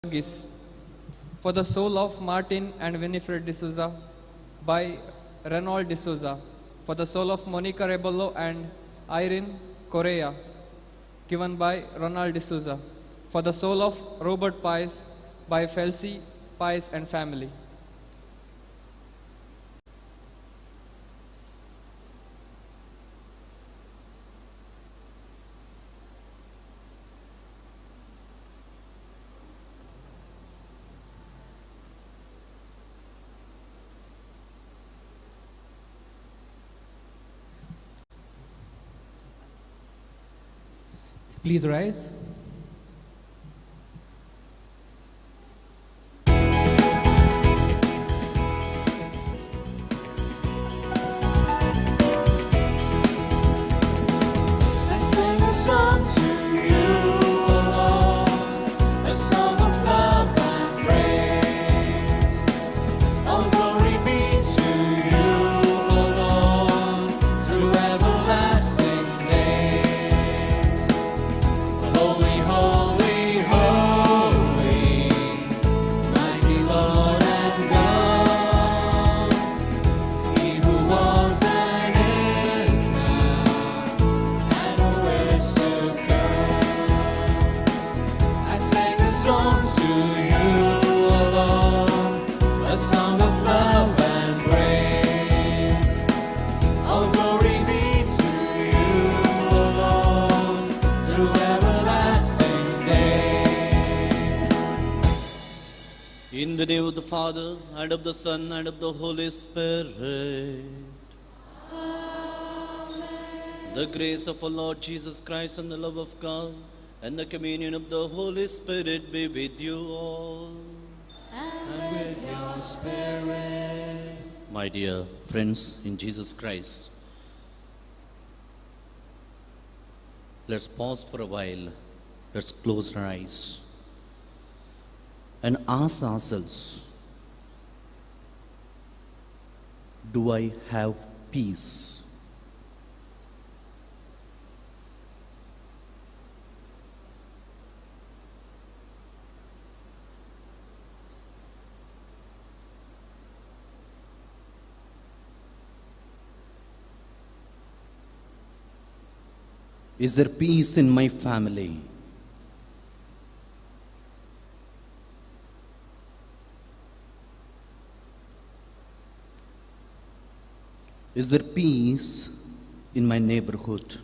Gis. For the soul of Martin and Winifred Dsouza by Reynold Dsouza. For the soul of Monica Rebello and Irene Correa, given by Ronald Dsouza. For the soul of Robert Pies by Felcy Pies and family. Please rise. In the name of the Father, and of the Son, and of the Holy Spirit. Amen. The grace of our Lord Jesus Christ and the love of God and the communion of the Holy Spirit be with you all. And with your spirit. My dear friends in Jesus Christ, let's pause for a while. Let's close our eyes and ask ourselves, do I have peace? Is there peace in my family? Is there peace in my neighborhood?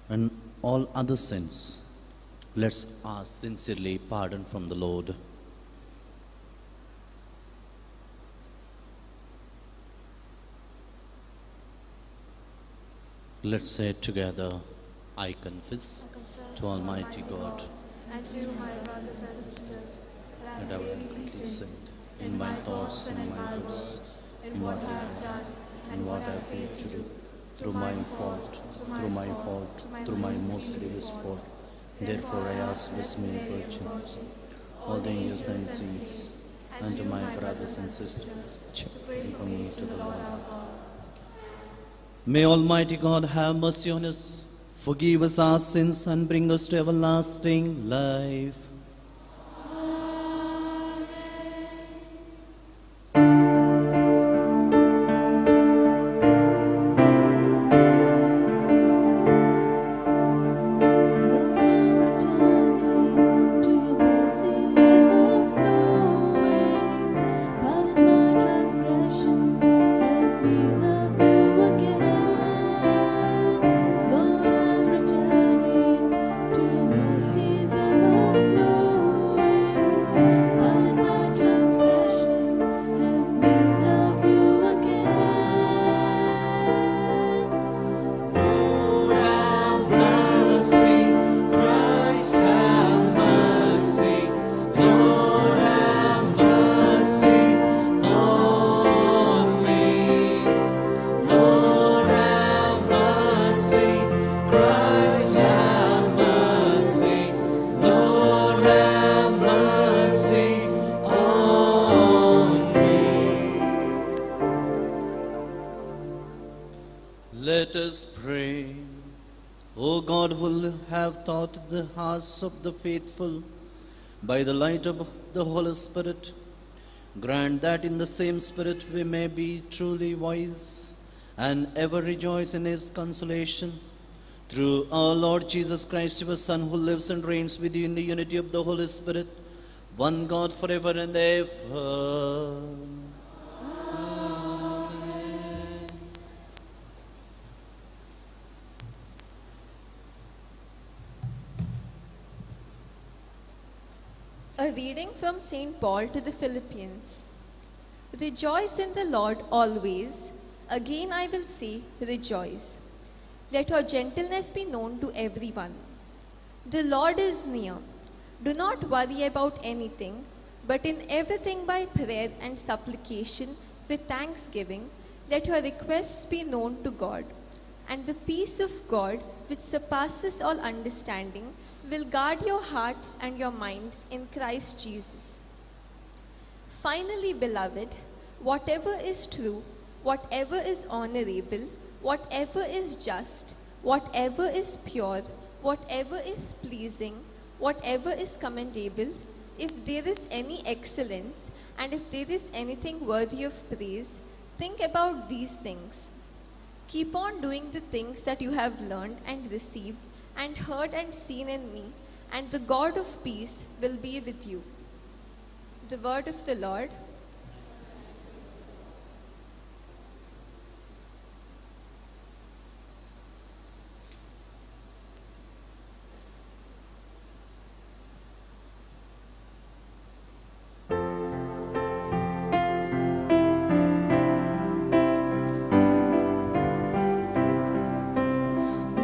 And all other sins, let's ask sincerely pardon from the Lord. Let's say it together. I confess to Almighty God and to my brothers and sisters that I have completely sinned in my thoughts and in my words, in what I have done and what I have failed to do. Through my fault, through my most grievous fault. Therefore I ask Blessed Mary Virgin, all the angels and saints, and to my brothers and sisters, to pray for me to the Lord our God. May Almighty God have mercy on us, forgive us our sins, and bring us to everlasting life. Lord, I'm returning to your mercies overflow. Let us pray. O God, who have taught the hearts of the faithful by the light of the Holy Spirit, grant that in the same Spirit we may be truly wise and ever rejoice in His consolation. Through our Lord Jesus Christ, your Son, who lives and reigns with you in the unity of the Holy Spirit, one God forever and ever. A reading from St. Paul to the Philippians. Rejoice in the Lord always. Again I will say, rejoice. Let your gentleness be known to everyone. The Lord is near. Do not worry about anything, but in everything by prayer and supplication with thanksgiving, let your requests be known to God. And the peace of God, which surpasses all understanding, will guard your hearts and your minds in Christ Jesus. Finally, beloved, whatever is true, whatever is honorable, whatever is just, whatever is pure, whatever is pleasing, whatever is commendable, if there is any excellence, and if there is anything worthy of praise, think about these things. Keep on doing the things that you have learned and received and heard and seen in me, and the God of peace will be with you. The word of the Lord.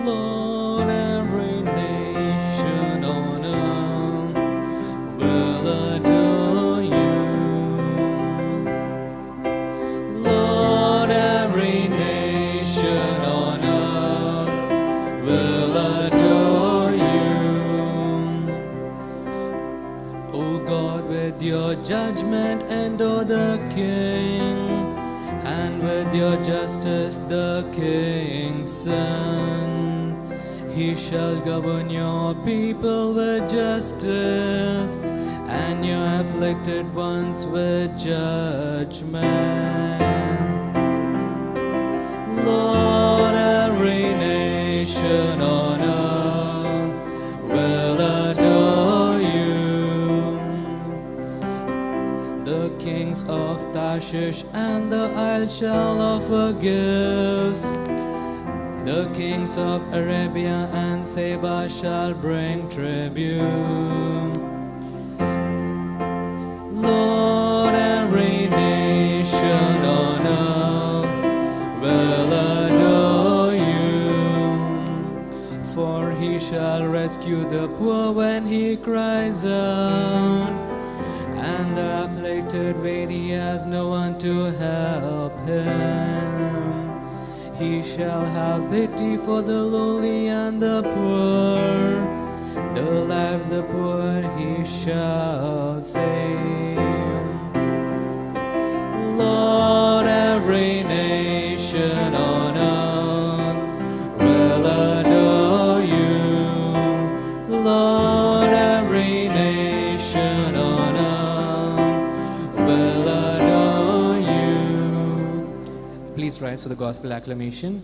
Lord, every nation on earth will adore you. Lord, every nation on earth will adore you. O God, with your judgment endure the King, and with your justice the King's Son. He shall govern your people with justice, and your afflicted ones with judgment. Lord, every nation on earth will adore you. The kings of Tarshish and the isle shall offer gifts. The kings of Arabia and Seba shall bring tribute. Lord, every nation on earth will adore you. For he shall rescue the poor when he cries out, and the afflicted when he has no one to help him. He shall have pity for the lowly and the poor. The lives of poor he shall save. Lord, every nation on earth will adore you. Lord, every nation on earth will adore you. Please rise for the gospel acclamation.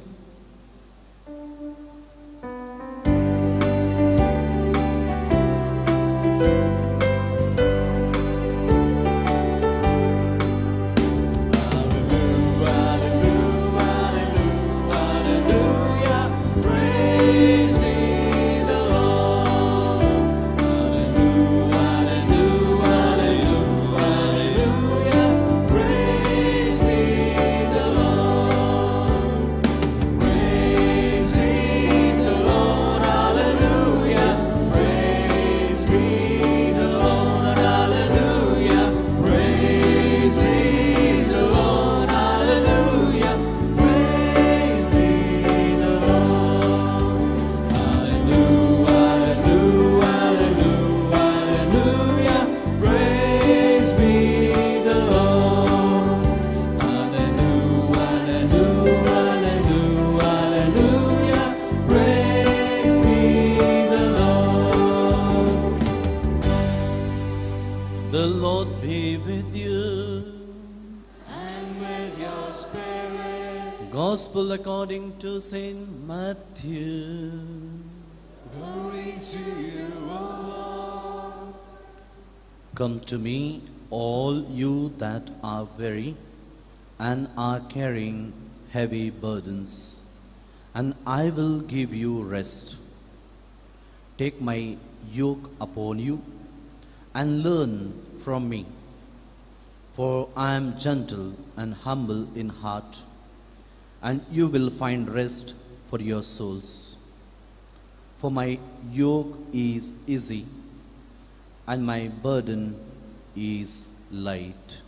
Praise Gospel according to Saint Matthew. Glory to you, O Lord. Come to me, all you that are weary and are carrying heavy burdens, and I will give you rest. Take my yoke upon you and learn from me, for I am gentle and humble in heart, and you will find rest for your souls. For my yoke is easy and my burden is light.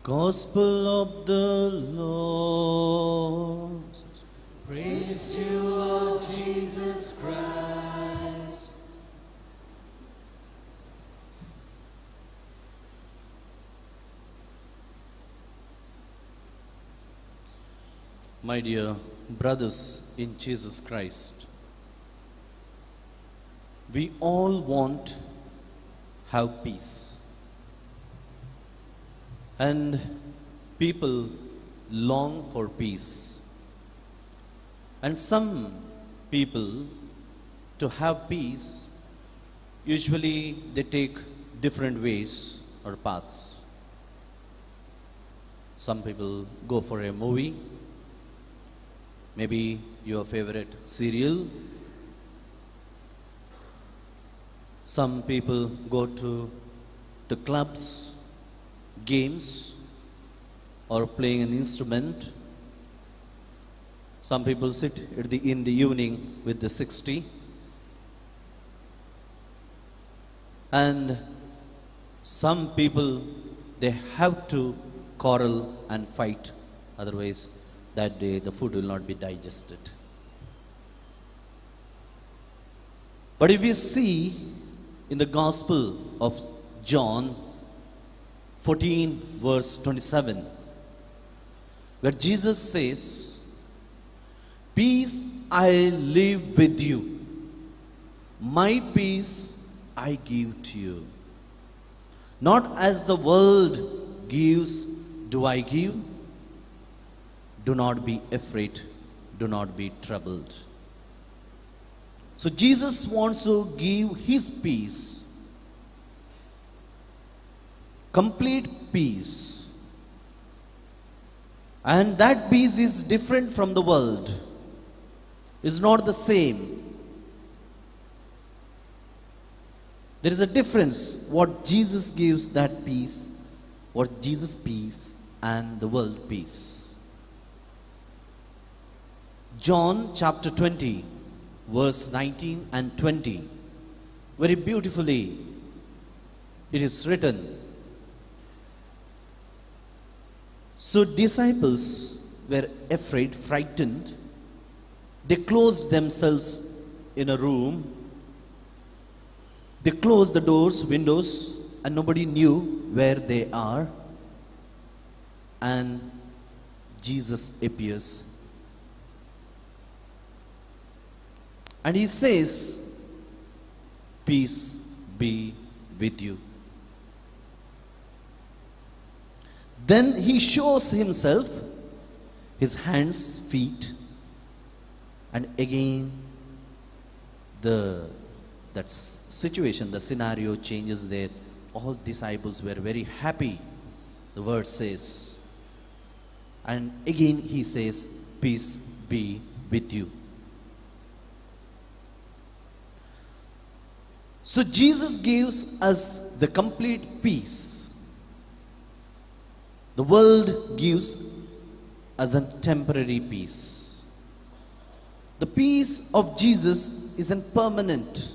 Gospel of the Lord. Praise to you, Lord Jesus Christ. My dear brothers in Jesus Christ, we all want to have peace. And people long for peace. And some people, to have peace, usually they take different ways or paths. Some people go for a movie, maybe your favorite serial. Some people go to the clubs, games, or playing an instrument. Some people sit in the evening with the 60. And some people, they have to quarrel and fight, otherwise that day the food will not be digested. But if we see in the Gospel of John 14 verse 27, where Jesus says, "Peace I leave with you, my peace I give to you. Not as the world gives do I give. Do not be afraid, do not be troubled." So Jesus wants to give his peace, complete peace. And that peace is different from the world. It's not the same. There is a difference what Jesus gives, that peace, what Jesus peace and the world peace. John chapter 20 verse 19 and 20, very beautifully it is written. So disciples were afraid, frightened. They closed themselves in a room. They closed the doors, windows, and nobody knew where they are. And Jesus appears. And he says, "Peace be with you." Then he shows himself, his hands, feet, and again that situation, the scenario changes there. All disciples were very happy, the word says. And again he says, "Peace be with you." So Jesus gives us the complete peace. The world gives us a temporary peace. The peace of Jesus isn't permanent.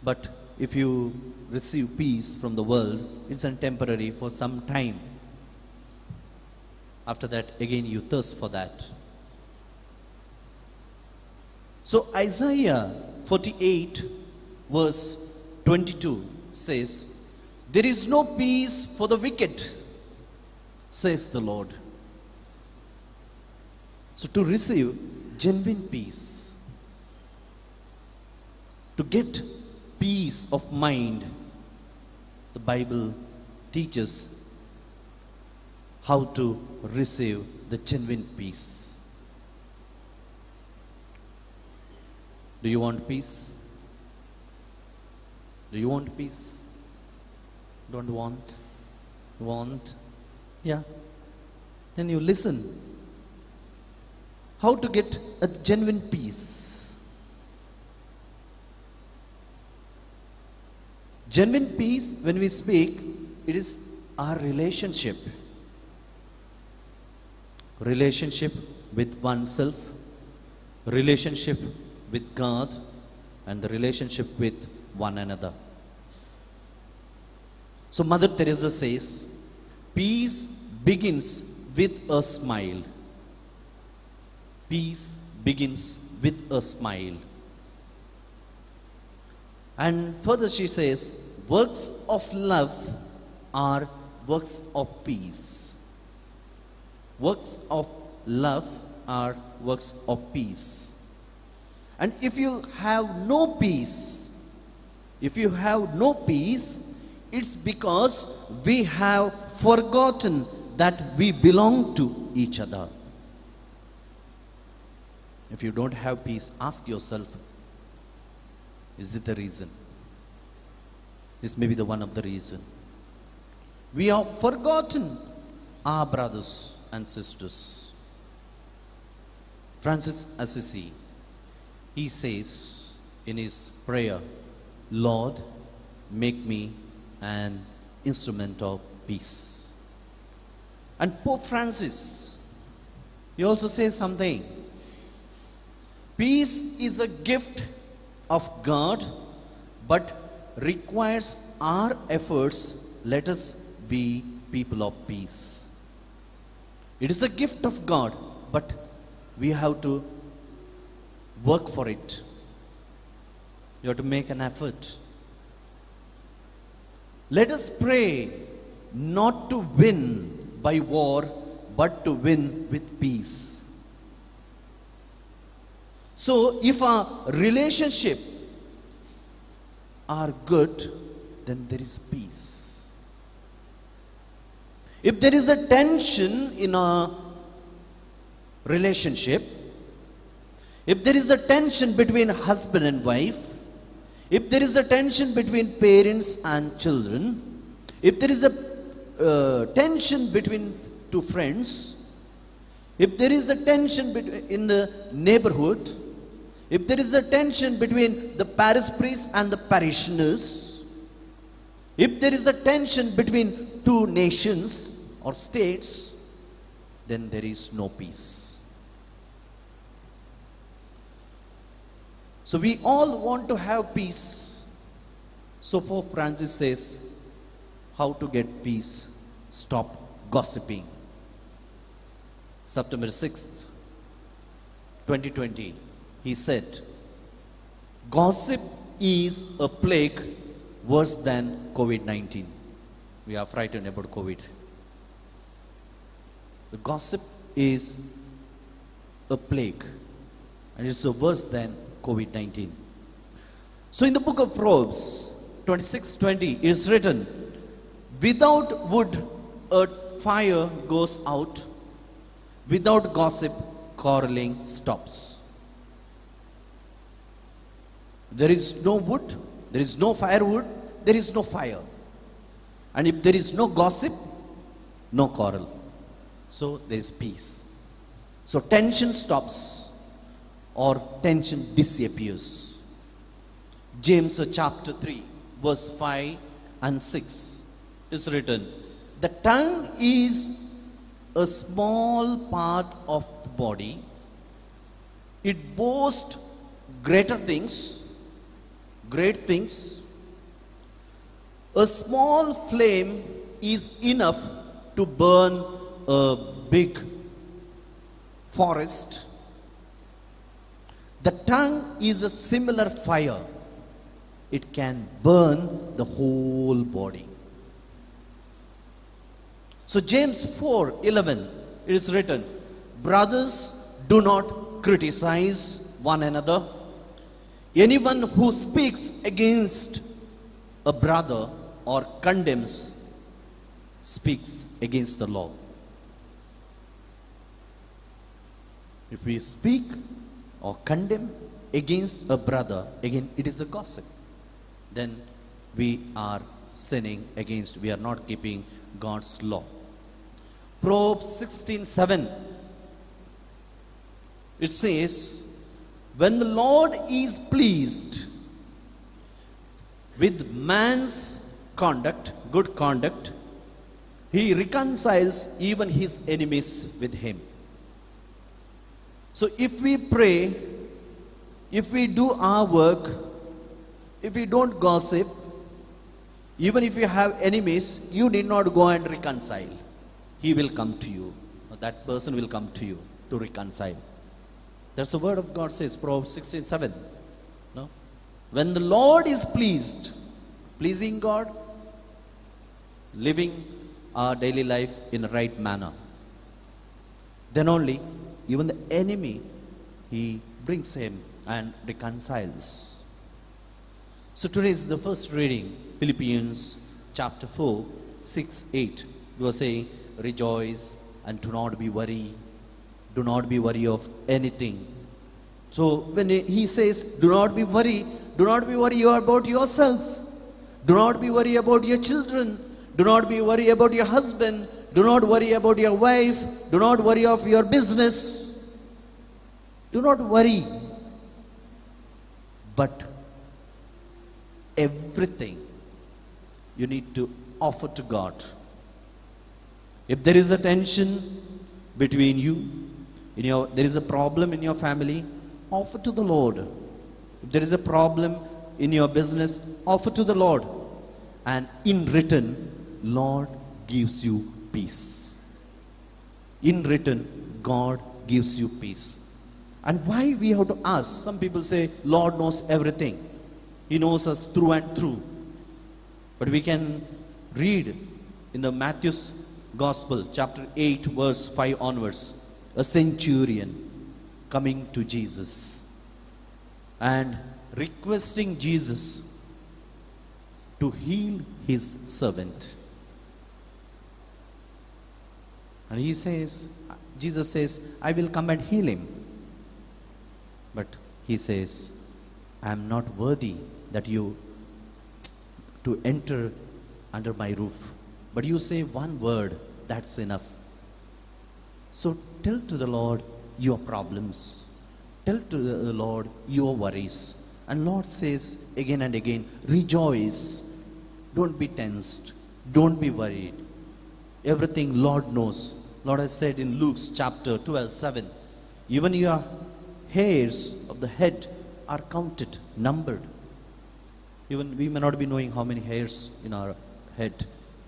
But if you receive peace from the world, it's a temporary for some time. After that, again you thirst for that. So Isaiah 48 verse 22 says, "There is no peace for the wicked, says the Lord." So to receive genuine peace, To get peace of mind, the Bible teaches how to receive the genuine peace. Do you want peace? Do you want peace? Don't want? Want? Yeah. Then you listen. How to get a genuine peace? Genuine peace, when we speak, it is our relationship. Relationship with oneself, relationship with God, and the relationship with one another. So Mother Teresa says, peace begins with a smile. Peace begins with a smile. And further she says, works of love are works of peace. Works of love are works of peace. And if you have no peace, it's because we have forgotten that we belong to each other. If you don't have peace, ask yourself, is it the reason? This may be the one of the reason. We have forgotten our brothers and sisters. Francis Assisi, he says in his prayer, Lord, make me an instrument of peace. And Pope Francis, he also says something. Peace is a gift of God, but requires our efforts. Let us be people of peace. It is a gift of God, but we have to work for it. You have to make an effort. Let us pray not to win by war, but to win with peace. So, if our relationship are good, then there is peace. If there is a tension in a relationship, if there is a tension between husband and wife, if there is a tension between parents and children, if there is a tension between two friends, if there is a tension in the neighborhood, if there is a tension between the parish priest and the parishioners, if there is a tension between two nations or states, then there is no peace. So we all want to have peace. So Pope Francis says, how to get peace? Stop gossiping. September 6th, 2020, he said, gossip is a plague worse than COVID-19. We are frightened about COVID. The gossip is a plague, and it's worse than COVID-19. So in the book of Proverbs 26:20 it is written, without wood a fire goes out, without gossip quarreling stops. There is no wood, there is no firewood, there is no fire. And if there is no gossip, no quarrel. So there is peace. So tension stops or tension disappears. James chapter 3 verse 5 and 6 is written, the tongue is a small part of the body. It boasts great things. A small flame is enough to burn a big forest. The tongue is a similar fire. It can burn the whole body. So James 4:11 it is written, brothers, do not criticize one another. Anyone who speaks against a brother or condemns speaks against the law. If we speak or condemn against a brother, again it is a gossip. Then we are sinning against, we are not keeping God's law. Proverbs 16:7, it says, when the Lord is pleased with man's conduct, good conduct, he reconciles even his enemies with him. So if we pray, if we do our work, if we don't gossip, even if you have enemies, you need not go and reconcile. He will come to you. That person will come to you to reconcile. That's the word of God says, Proverbs 16:7. No? When the Lord is pleased, pleasing God, living our daily life in a right manner, then only even the enemy, he brings him and reconciles. So today is the first reading, Philippians chapter 4, 6, 8. We are saying, rejoice and do not be worried. Do not be worried of anything. So when he says, do not be worried about yourself. Do not be worried about your children. Do not be worried about your husband. Do not worry about your wife. Do not worry of your business. Do not worry. But everything you need to offer to God. If there is a tension between you, there is a problem in your family, offer to the Lord. If there is a problem in your business, offer to the Lord. And in return, Lord gives you peace. In return, God gives you peace. And why we have to ask? Some people say, Lord knows everything. He knows us through and through. But we can read in the Matthew's Gospel, chapter 8, verse 5 onwards, a centurion coming to Jesus and requesting Jesus to heal his servant. And Jesus says, I will come and heal him. But he says, I am not worthy that you to enter under my roof. But you say one word, that's enough. So tell to the Lord your problems. Tell to the Lord your worries. And Lord says again and again, rejoice. Don't be tensed. Don't be worried. Everything Lord knows. Lord has said in Luke's chapter 12:7, even your hairs of the head are counted, numbered. Even we may not be knowing how many hairs in our head,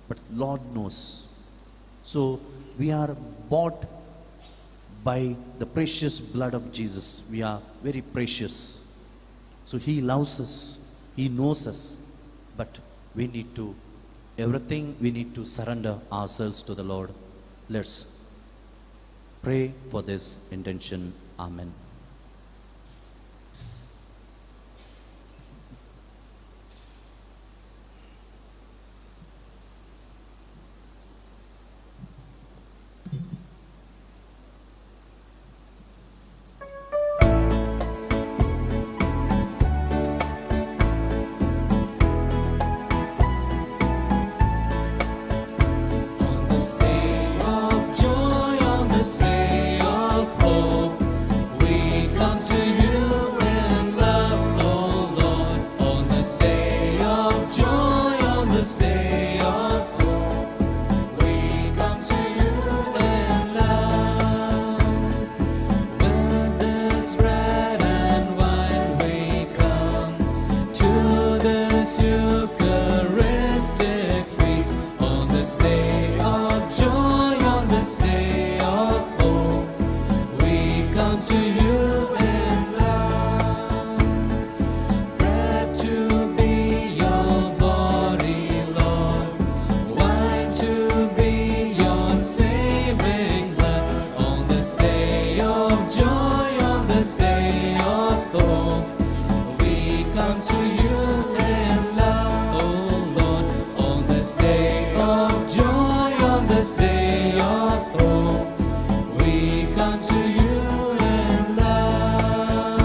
but Lord knows. So we are bought by the precious blood of Jesus. We are very precious. So He loves us. He knows us. But we need to, everything we need to surrender ourselves to the Lord. Let's pray for this intention. Amen. On this day of joy, on this day of hope, we come to you in love, oh Lord, on this day of joy, on this day of hope, we come to you in love.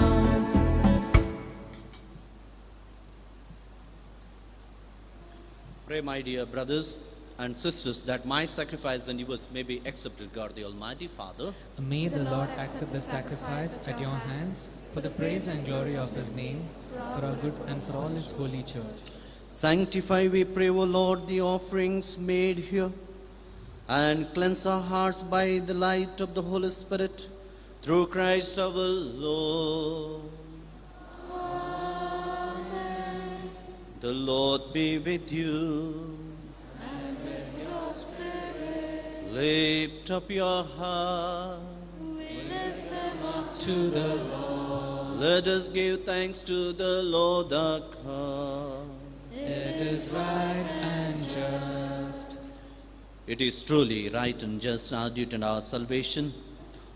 Pray, my dear brothers and sisters, that my sacrifice and yours may be accepted, God the Almighty Father. May the Lord accept the sacrifice at your hands for the praise and glory of his name, for our good and for all his holy church. Sanctify, we pray, O Lord, the offerings made here, and cleanse our hearts by the light of the Holy Spirit, through Christ our Lord. Amen. The Lord be with you. And with your spirit. Lift up your heart. We lift them up To the Lord, Let us give thanks to the Lord our God. it is right and just. It is truly right and just, our duty and our salvation,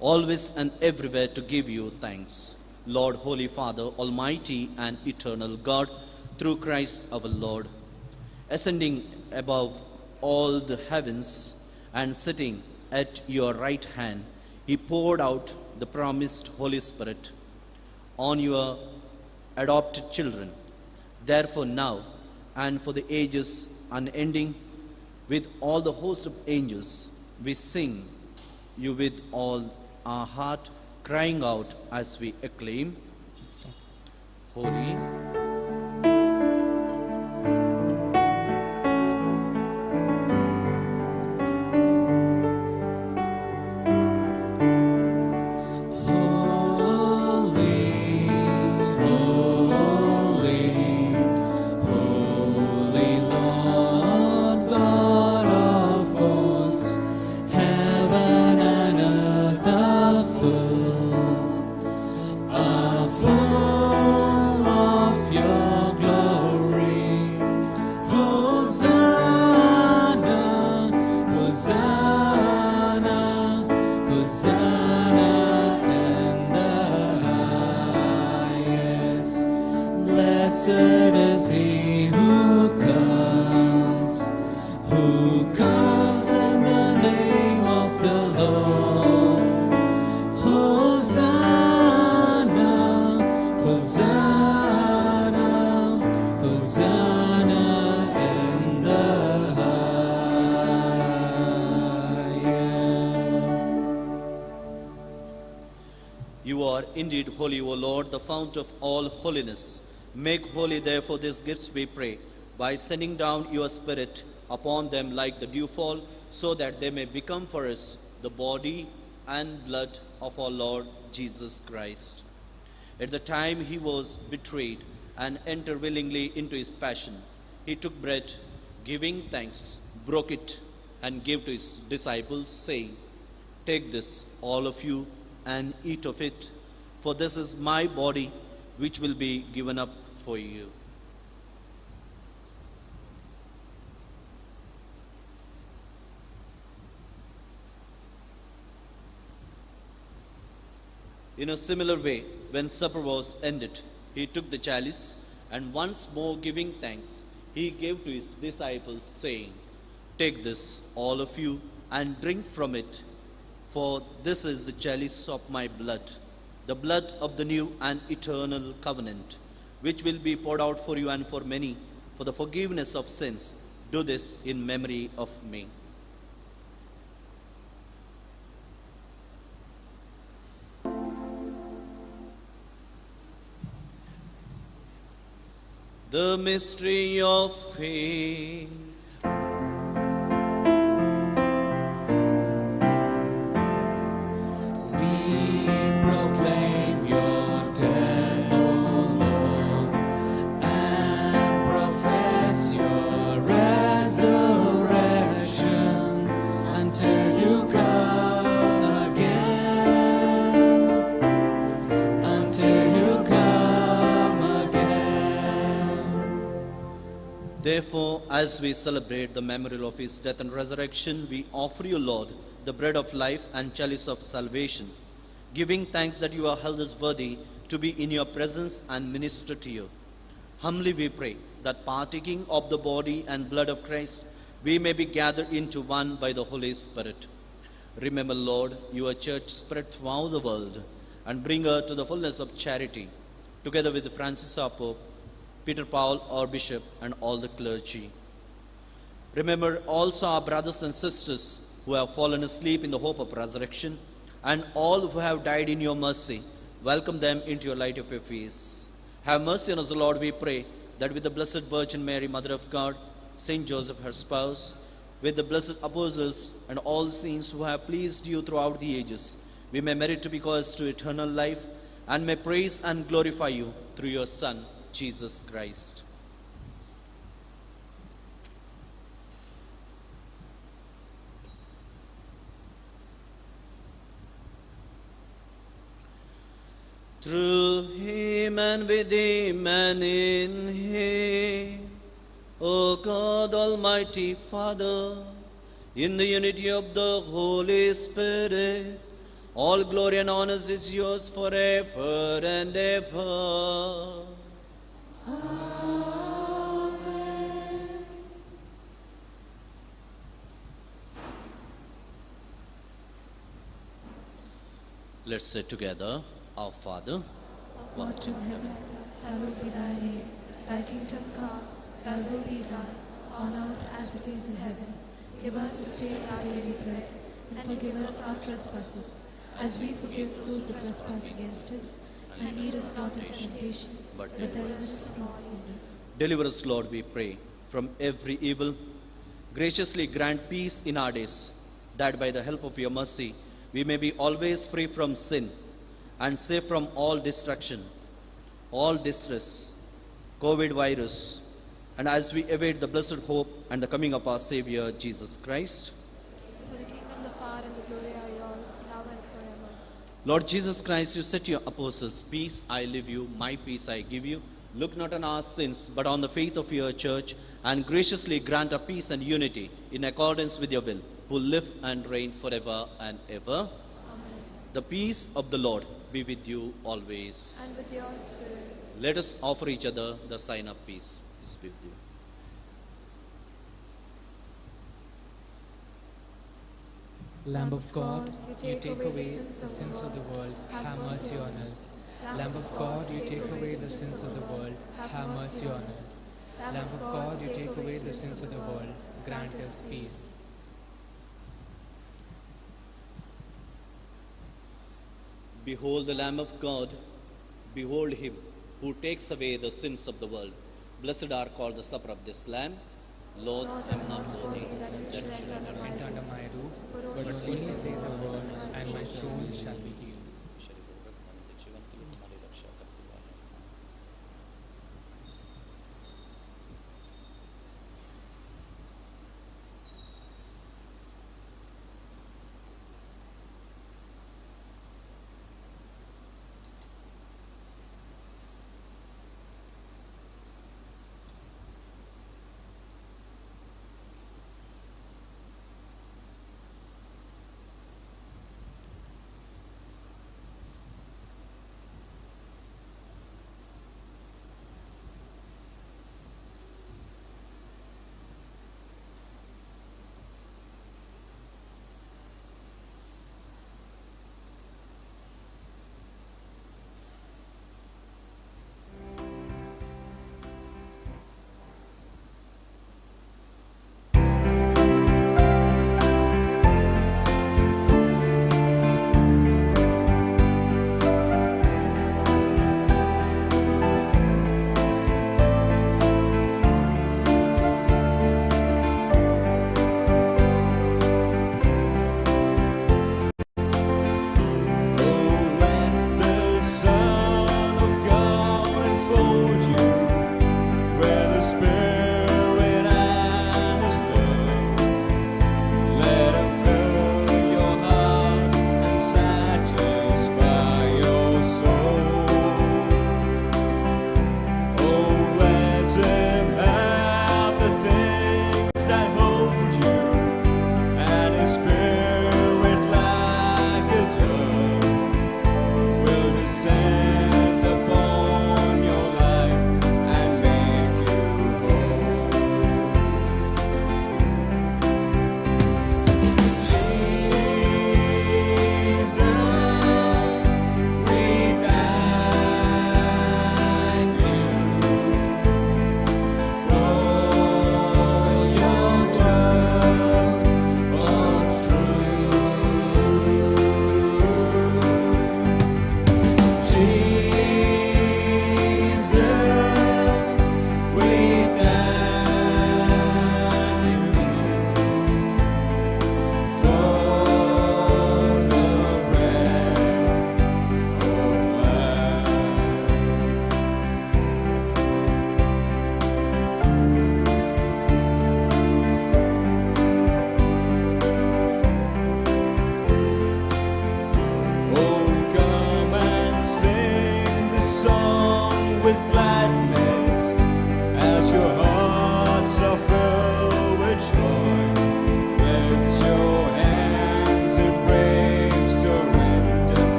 always and everywhere to give you thanks, Lord, Holy Father, Almighty and eternal God, through Christ our Lord, ascending above all the heavens and sitting at your right hand, he poured out the promised Holy Spirit on your adopted children. Therefore now and for the ages unending, with all the host of angels, we sing you with all our heart, crying out as we acclaim, Holy, indeed holy, O Lord, the fount of all holiness. Make holy, therefore, these gifts, we pray, by sending down your Spirit upon them like the dewfall, so that they may become for us the body and blood of our Lord Jesus Christ. At the time he was betrayed and entered willingly into his passion, he took bread, giving thanks, broke it, and gave to his disciples, saying, "Take this, all of you, and eat of it, for this is my body, which will be given up for you." In a similar way, when supper was ended, he took the chalice, and once more giving thanks, he gave to his disciples, saying, "Take this, all of you, and drink from it, for this is the chalice of my blood, the blood of the new and eternal covenant, which will be poured out for you and for many for the forgiveness of sins. Do this in memory of me." The mystery of faith. Therefore, as we celebrate the memorial of his death and resurrection, we offer you, Lord, the bread of life and chalice of salvation, giving thanks that you are held as worthy to be in your presence and minister to you. Humbly we pray that partaking of the body and blood of Christ, we may be gathered into one by the Holy Spirit. Remember, Lord, your church spread throughout the world and bring her to the fullness of charity, together with Francis our Pope, Peter Paul our Bishop, and all the clergy. Remember also our brothers and sisters who have fallen asleep in the hope of resurrection, and all who have died in your mercy. Welcome them into your light of your face. Have mercy on us, O Lord, we pray, that with the Blessed Virgin Mary, Mother of God, Saint Joseph, her spouse, with the blessed apostles and all the saints who have pleased you throughout the ages, we may merit to be called to eternal life, and may praise and glorify you through your Son, Jesus Christ. Through him and with him and in him, O God, Almighty Father, in the unity of the Holy Spirit, all glory and honor is yours forever and ever. Amen. Let's say together, Our Father, Who art in heaven, hallowed be thy name. Thy kingdom come, thy will be done, on earth as it is in heaven. Give us this day our daily bread, and forgive us our trespasses, as we forgive those who trespass against us. And lead us not into temptation, but deliver us from evil. deliver us, Lord, we pray, from every evil. Graciously grant peace in our days, that by the help of your mercy, we may be always free from sin and safe from all destruction, all distress, COVID virus, and as we await the blessed hope and the coming of our Savior, Jesus Christ. For the kingdom, the power, and the glory are yours, now and forever. Lord Jesus Christ, you said to your apostles, peace I leave you, my peace I give you. Look not on our sins, but on the faith of your church, and graciously grant a peace and unity in accordance with your will, who live and reign forever and ever. Amen. The peace of the Lord be with you always. And with your spirit. Let us offer each other the sign of peace. Peace be with you. Lamb of God, you take away the sins of the world, have mercy on us. Lamb of God, you take away the sins of the world, have mercy on us. Lamb of God, you take away the sins of the world, grant us peace. Behold the Lamb of God, behold him who takes away the sins of the world. Blessed are called the supper of this Lamb. Lord, I am not worthy that you should enter my Enter under my roof, but only say the word, and my soul shall be healed.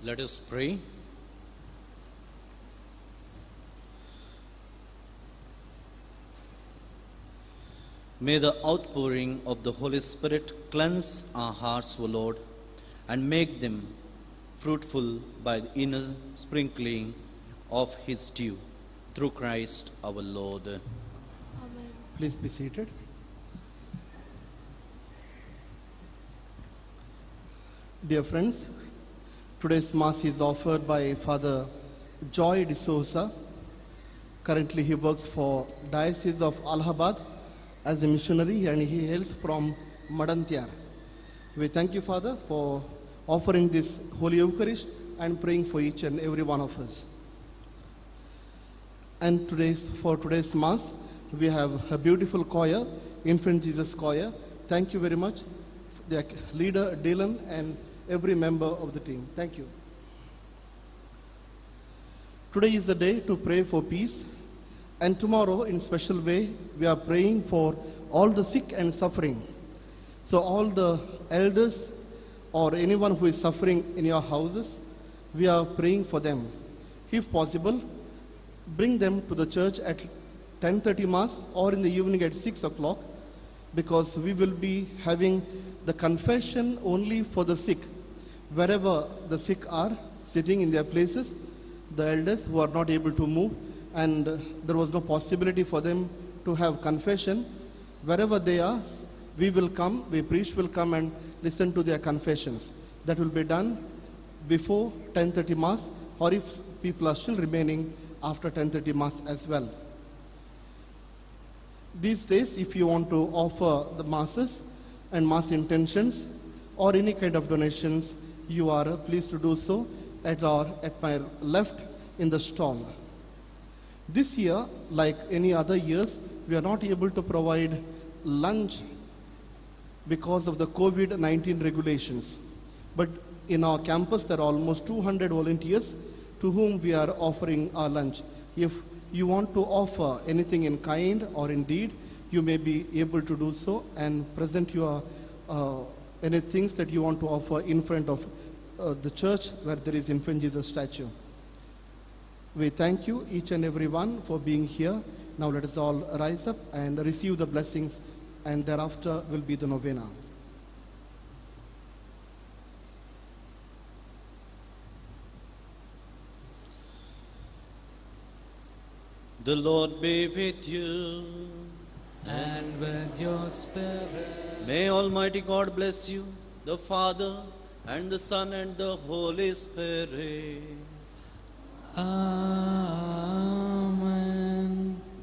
Let us pray. May the outpouring of the Holy Spirit cleanse our hearts, O Lord, and make them fruitful by the inner sprinkling of His dew. Through Christ our Lord. Amen. Please be seated. Dear friends, today's Mass is offered by Father Joy Dsouza. Currently he works for Diocese of Allahabad as a missionary, and he hails from Madantyar. We thank you, Father, for offering this Holy Eucharist and praying for each and every one of us. And for today's Mass, we have a beautiful choir, Infant Jesus Choir. Thank you very much, their leader Dylan and every member of the team. Thank you. Today is the day to pray for peace, and tomorrow in special way we are praying for all the sick and suffering. So all the elders or anyone who is suffering in your houses, we are praying for them. If possible, bring them to the church at 10:30 Mass or in the evening at 6 o'clock, because we will be having the confession only for the sick. Wherever the sick are sitting in their places, the elders who are not able to move, and there was no possibility for them to have confession, wherever they are, we priest will come and listen to their confessions. That will be done before 10:30 Mass, or if people are still remaining after 10:30 Mass as well. These days, if you want to offer the Masses and Mass intentions or any kind of donations, you are pleased to do so at my left in the stall. This year, like any other years, we are not able to provide lunch because of the COVID-19 regulations. But in our campus, there are almost 200 volunteers to whom we are offering our lunch. If you want to offer anything in kind or in deed, you may be able to do so and present your any things that you want to offer in front of the church where there is Infant Jesus statue. We thank you, each and every one, for being here. Now let us all rise up and receive the blessings, and thereafter will be the novena. The Lord be with you. And with your spirit. May Almighty God bless you, the Father, and the Son, and the Holy Spirit. Amen.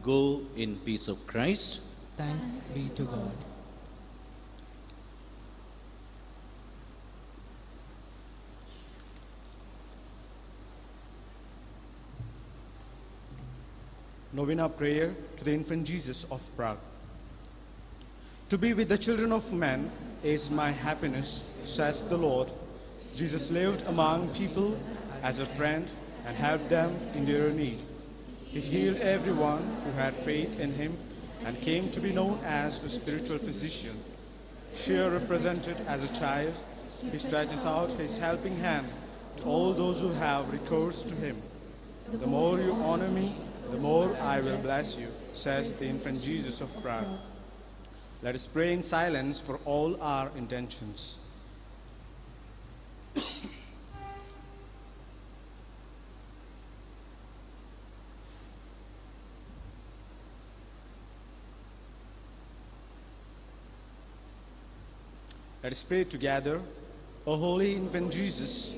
Go in peace of Christ. Thanks be to God. Novena Prayer to the Infant Jesus of Prague. To be with the children of men is my happiness, says the Lord. Jesus lived among people as a friend and helped them in their need. He healed everyone who had faith in him and came to be known as the spiritual physician. Here represented as a child, he stretches out his helping hand to all those who have recourse to him. The more you honor me, the more I will bless you, says the Infant Jesus of Prague. Let us pray in silence for all our intentions. Let us pray together. O Holy Infant Jesus,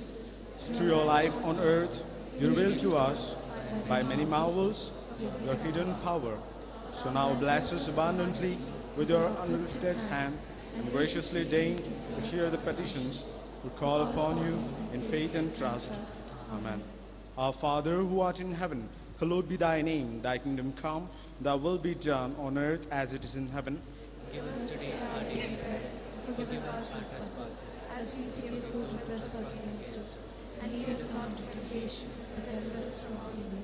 through your life on earth, you revealed to us by many marvels your hidden power. So now bless us abundantly with your unlifted hand, and graciously deign to hear the petitions who call upon you in faith and trust. Amen. Our Father who art in heaven, hallowed be thy name. Thy kingdom come, thy will be done on earth as it is in heaven. Give us today our daily bread. Forgive us our trespasses, as we forgive those who trespass against us. And lead us not into temptation, but deliver us from all evil.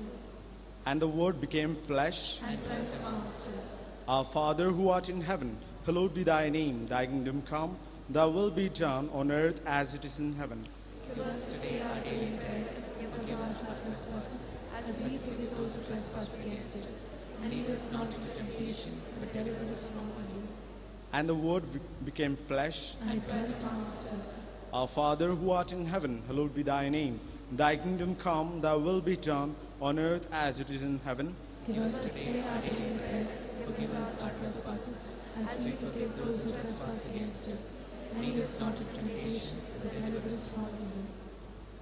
And the Word became flesh. And dwelt amongst us. Our Father who art in heaven, hallowed be thy name. Thy kingdom come, thy will be done on earth as it is in heaven. Give us this day our daily bread, and forgive us our trespasses, as we forgive those who trespass against us. And lead us not into temptation, but deliver us from evil. And the Word became flesh. And it dwelt amongst us. Our Father who art in heaven, hallowed be thy name. Thy kingdom come, thy will be done, on earth as it is in heaven. Give us this day our daily bread, and forgive us our trespasses, as we forgive those who trespass against us. And lead us not into temptation, but deliver us from evil.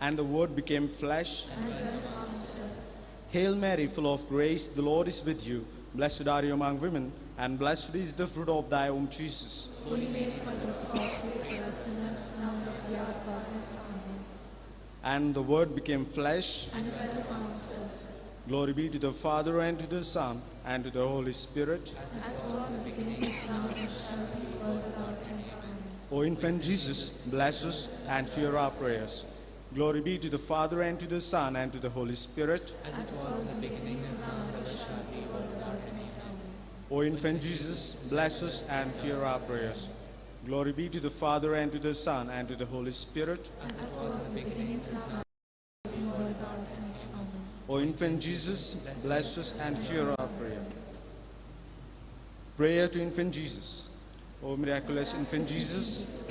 And the Word became flesh. And it dwelt amongst us. Hail Mary, full of grace, the Lord is with you. Blessed are you among women, and blessed is the fruit of thy womb, Jesus. Holy Mary, Mother of God, pray for us sinners, now and at the hour of our death. Amen. And the Word became flesh. And it dwelt amongst us. Glory be to the Father, and to the Son, and to the Holy Spirit. As it was in the beginning, is now, and shall be, world without end. Amen. O infant Jesus, bless us and hear our prayers. Glory be to the Father, and to the Son, and to the Holy Spirit. As it was in the beginning, is now, and shall be, world without end. Amen. O infant Jesus, bless us and hear our prayers. Glory be to the Father, and to the Son, and to the Holy Spirit. As it was in the beginning, is now, and be, world without end. Amen. O infant Jesus, bless us and hear our prayer. Prayer to infant Jesus. O miraculous infant Jesus,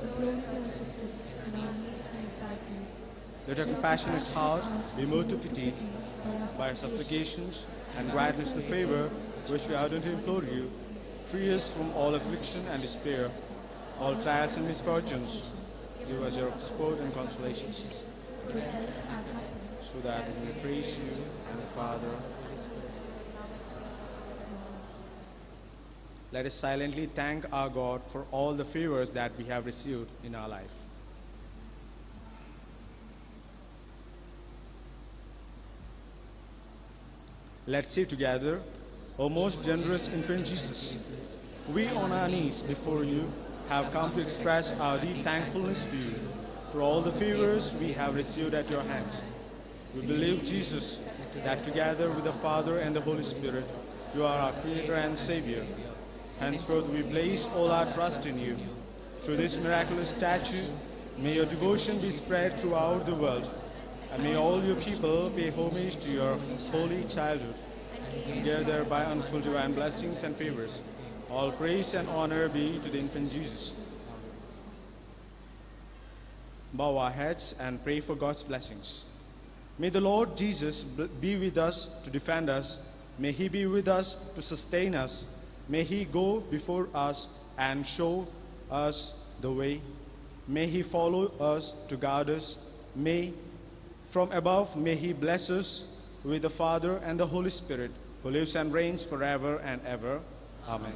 The groans and assistance, and answers and anxieties. let your compassionate heart be moved to pity by our supplications, and grant us the favor which we ardently implore you. Free us from all affliction and despair, all trials and misfortunes. Give us your support and consolation, so that we may praise you and the Father. Let us silently thank our God for all the favors that we have received in our life. Let's say together, O most generous infant Jesus, we on our knees before you have come to express our deep thankfulness to you for all the favors we have received at your hands. We believe, Jesus, that together with the Father and the Holy Spirit, you are our Creator and Savior. Henceforth we place all our trust in you. Through this miraculous statue, may your devotion be spread throughout the world, and may all your people pay homage to your holy childhood, and gain thereby untold divine blessings and favors. All praise and honor be to the infant Jesus. Bow our heads and pray for God's blessings. May the Lord Jesus be with us to defend us. May he be with us to sustain us. May he go before us and show us the way. May he follow us to guard us. From above, may he bless us with the Father and the Holy Spirit, who lives and reigns forever and ever. Amen.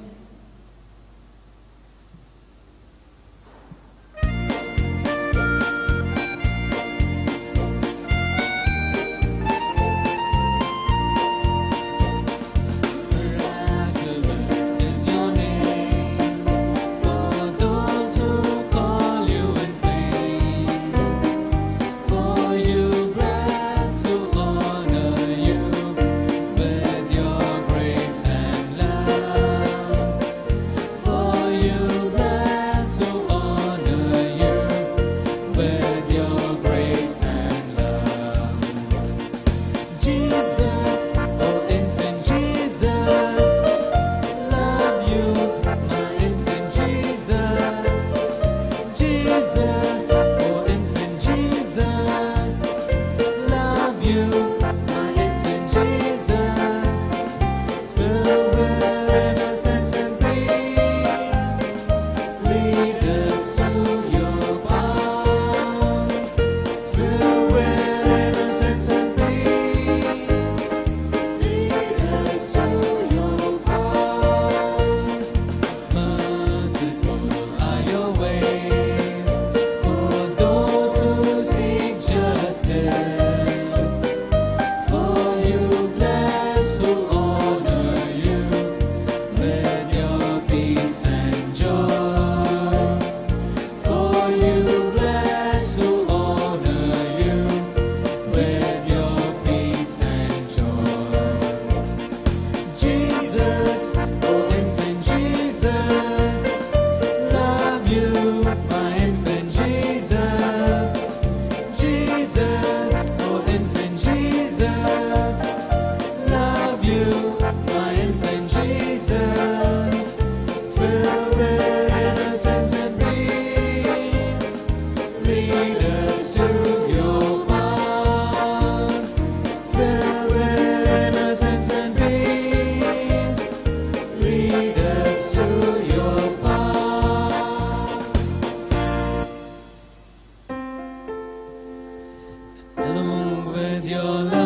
with your love.